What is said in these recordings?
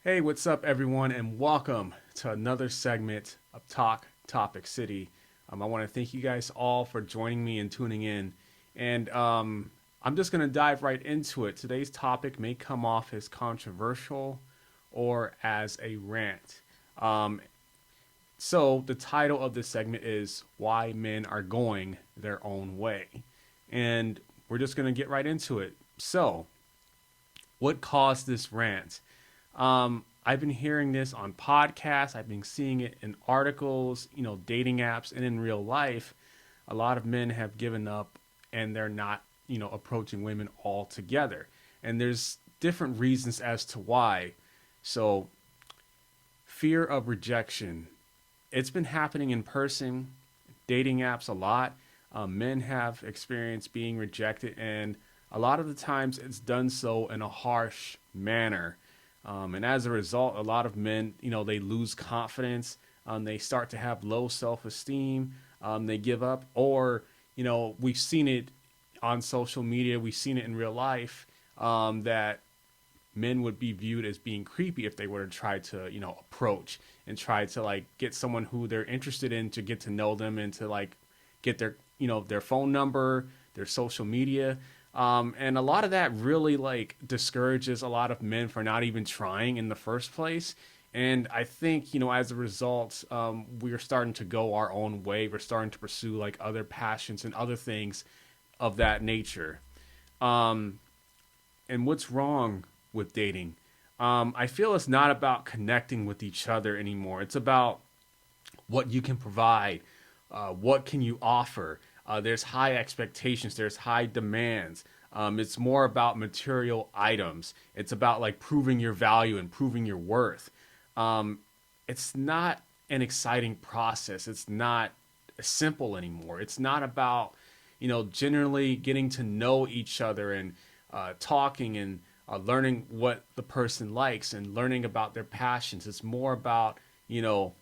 Hey, what's up, everyone, and welcome to another segment of Talk Topic City. I want to thank you guys all for joining me and tuning in. And I'm just going to dive right into it. Today's topic may come off as controversial or as a rant. Um, so, the title of this segment is Why Men Are Going Their Own Way. And we're just going to get right into it. So, what caused this rant? I've been hearing this on podcasts. I've been seeing it in articles, dating apps, and in real life. A lot of men have given up and they're not, approaching women altogether. And there's different reasons as to why. So, fear of rejection. It's been happening in person, dating apps a lot. Men have experienced being rejected, and a lot of the times it's done so in a harsh manner. And as a result, a lot of men, they lose confidence. They start to have low self-esteem. They give up, or we've seen it on social media. We've seen it in real life that men would be viewed as being creepy if they were to try to, approach and try to like get someone who they're interested in to get to know them and to like get their, their phone number, their social media. And a lot of that really like discourages a lot of men for not even trying in the first place. And I think, as a result, we're starting to go our own way. We're starting to pursue like other passions and other things of that nature. Um, and what's wrong with dating? I feel it's not about connecting with each other anymore. It's about what you can provide, what can you offer. There's high expectations, there's high demands. It's more about material items. It's about like proving your value and proving your worth. Um, it's not an exciting process. It's not simple anymore. It's not about, generally getting to know each other and talking and learning what the person likes and learning about their passions. It's more about, you know,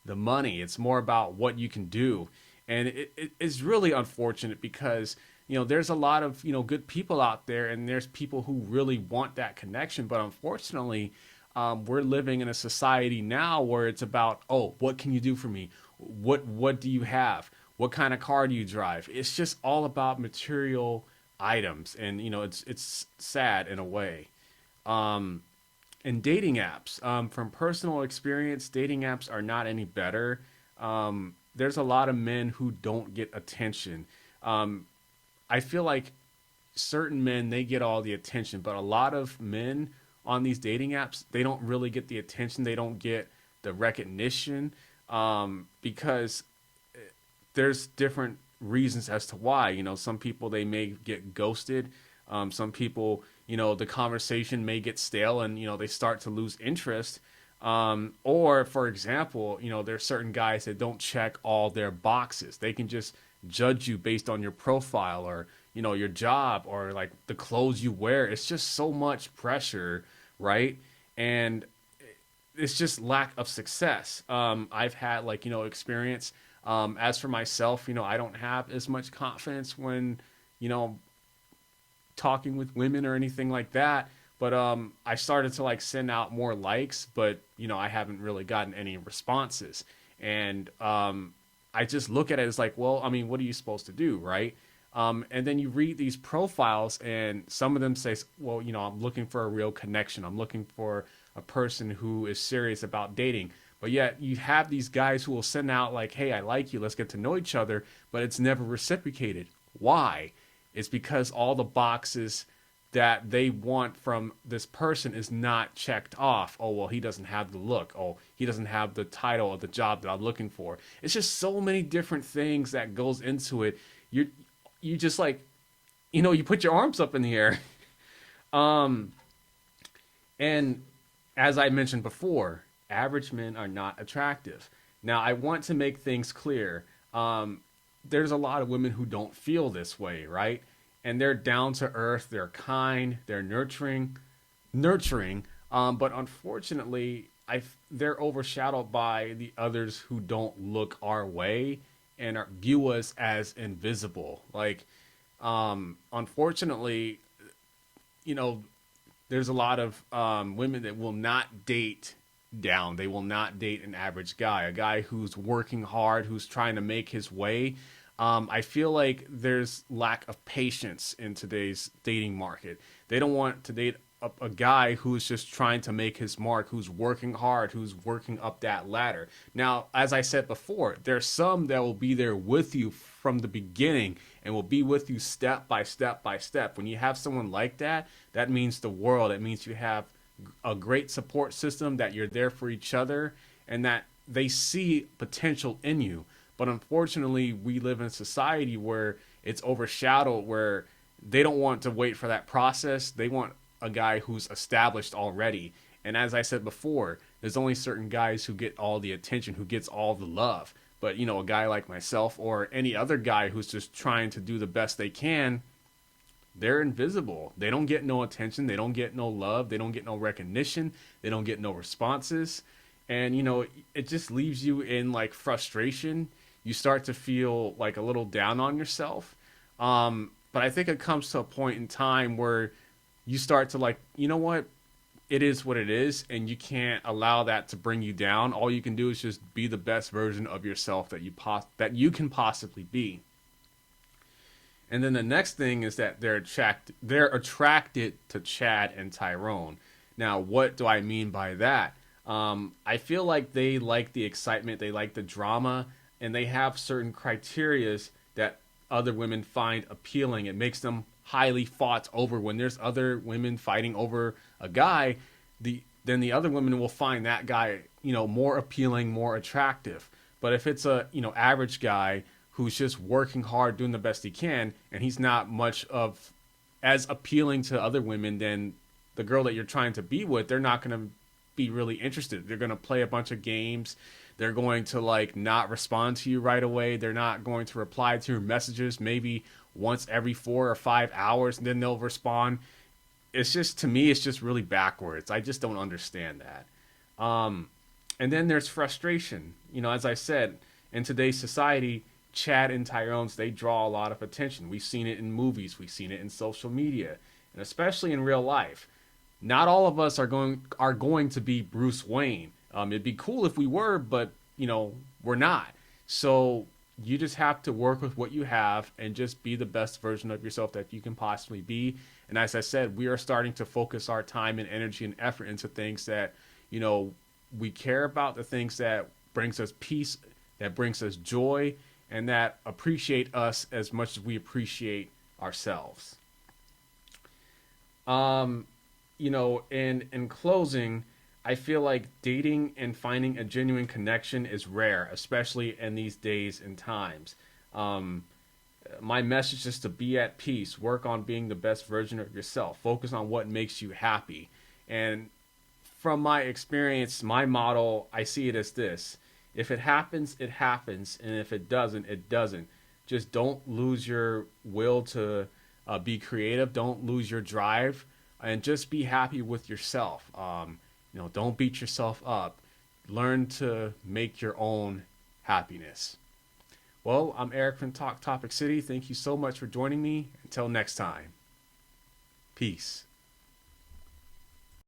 the money. It's more about what you can do. And it's really unfortunate because, there's a lot of, good people out there and there's people who really want that connection. But unfortunately, we're living in a society now where it's about, oh, what can you do for me? What do you have? What kind of car do you drive? It's just all about material items. And, it's sad in a way. Um, and dating apps. From personal experience, dating apps are not any better. There's a lot of men who don't get attention. Um, I feel like certain men they get all the attention, but a lot of men on these dating apps they don't really get the attention. They don't get the recognition because there's different reasons as to why. Some people they may get ghosted. Some people, the conversation may get stale and, they start to lose interest. Or, for example, there's certain guys that don't check all their boxes. They can just judge you based on your profile or, your job or like the clothes you wear. It's just so much pressure, right? And it's just lack of success. I've had like, experience. As for myself, I don't have as much confidence when, you know, talking with women or anything like that. But I started to like send out more likes, but I haven't really gotten any responses. And I just look at it as like, well, I mean, what are you supposed to do, right? And then you read these profiles, and some of them say, well, I'm looking for a real connection. I'm looking for a person who is serious about dating. But yet you have these guys who will send out like, hey, I like you, let's get to know each other, but it's never reciprocated. Why? It's because all the boxes that they want from this person is not checked off. Oh, well, he doesn't have the look. Oh, he doesn't have the title of the job that I'm looking for. It's just so many different things that goes into it. You just like, you put your arms up in the air. Um, and as I mentioned before, average men are not attractive. Now, I want to make things clear. There's a lot of women who don't feel this way, right? And they're down to earth, they're kind, they're nurturing. But unfortunately, they're overshadowed by the others who don't look our way and view us as invisible. Like, unfortunately, you know, there's a lot of women that will not date down. They will not date an average guy, a guy who's working hard, who's trying to make his way. I feel like there's lack of patience in today's dating market. They don't want to date a guy who's just trying to make his mark, who's working hard, who's working up that ladder. Now, as I said before, there's some that will be there with you from the beginning and will be with you step by step by step. When you have someone like that, that means the world. It means you have a great support system, that you're there for each other, and that they see potential in you. But unfortunately, we live in a society where it's overshadowed, where they don't want to wait for that process. They want a guy who's established already. And as I said before, there's only certain guys who get all the attention, who gets all the love. But, you know, a guy like myself or any other guy who's just trying to do the best they can, they're invisible. They don't get no attention. They don't get no love. They don't get no recognition. They don't get no responses. And, you know, it just leaves you in like frustration. You start to feel like a little down on yourself. But I think it comes to a point in time where you start to like, you know what? It is what it is, and you can't allow that to bring you down. All you can do is just be the best version of yourself that you can possibly be. And then the next thing is that they're attracted to Chad and Tyrone. Now, what do I mean by that? I feel like they like the excitement, they like the drama, and they have certain criterias that other women find appealing. It makes them highly fought over. When there's other women fighting over a guy, then the other women will find that guy, you know, more appealing, more attractive. But if it's a, you know, average guy who's just working hard, doing the best he can, and he's not much of as appealing to other women, then the girl that you're trying to be with, they're not going to be really interested. They're going to play a bunch of games. They're going to like not respond to you right away. They're not going to reply to your messages maybe once every 4 or 5 hours, and then they'll respond. It's just, to me, it's just really backwards. I just don't understand that. And then there's frustration. You know, as I said, in today's society, Chad and Tyrone's, they draw a lot of attention. We've seen it in movies. We've seen it in social media, and especially in real life. Not all of us are going to be Bruce Wayne. It'd be cool if we were, but, you know, we're not. So you just have to work with what you have and just be the best version of yourself that you can possibly be. And as I said, we are starting to focus our time and energy and effort into things that, you know, we care about, the things that brings us peace, that brings us joy, and that appreciate us as much as we appreciate ourselves. You know, in closing, I feel like dating and finding a genuine connection is rare, especially in these days and times. My message is to be at peace, work on being the best version of yourself, focus on what makes you happy. And from my experience, my model, I see it as this: if it happens, it happens, and if it doesn't, it doesn't. Just don't lose your will to be creative. Don't lose your drive, and just be happy with yourself. You know, don't beat yourself up. Learn to make your own happiness. Well, I'm Eric from Talk Topic City. Thank you so much for joining me. Until next time, peace.